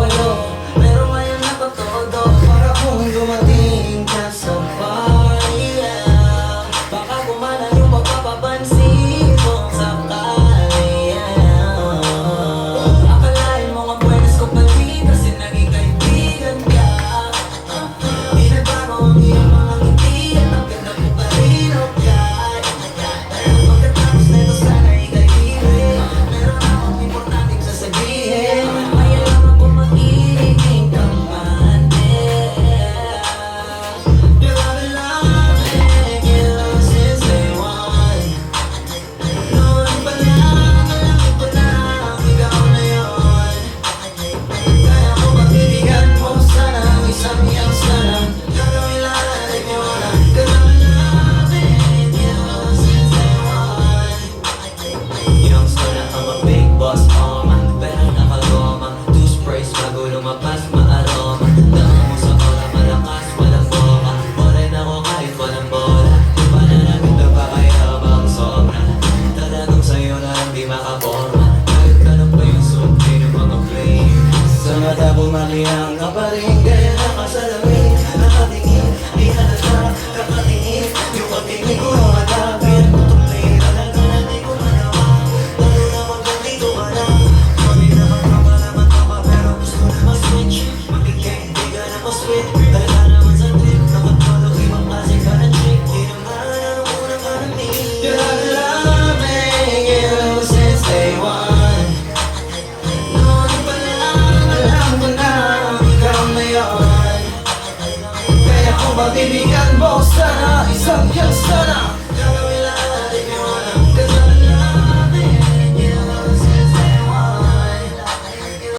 walo. Pero ngayon napatodo, para kung dumating ka sa party, yeah. Baka kumana yung mapapapansin kung sakali, yeah. Akalain mo nga buenas ko pati kasi naging kaibigan ka. Di nagbago ang iyong mga ngiti at ang ganda mo pa rin, okay. Pagkatapos nito sana ika'y iwi, meron akong importanteng sasabihin. Kaya lang ako magiging kampante. Girl, I've been loving you since day one. Noon pa lang, alam ko na ikaw na yun. Kaya ko pagbibigyan mo sana ang isang iyang sana. Gagawin lahat ay niwala. Girl, I've been loving you since day one. Yung sana ang mga big boss, pero nakaloma. Two sprays bago lumabas, maaroma. Daan mo sa oras, malakas, walang boka. Oray na ko kahit walang bola. Di pa na natin nagpakayabang sobra. Talagang sa'yo na lang di makaporma. Kahit ka na pa yung sumpi ng mga flame. Sa mata bumangihang ka pa rin, kaya nakasalamin. Nakatingin, di halata, kakatingin. Yung pagtingin ko ang atapin. Tutuloy, talaga na di ko manawa. Lalo naman kung dito ka na. Kami naman kapalaman ka pa, pero gusto na mag-switch. Magkikaibigan ako sweet, dahil ka naman sa trip. Nakatolo, ibang klase ka na chick. Di naman ang unang karating. Girl, I've been loving you since day one. Noon pa lang, alam ko na ikaw na yun. Kaya kung magbibigyan mo sana isang yes sana.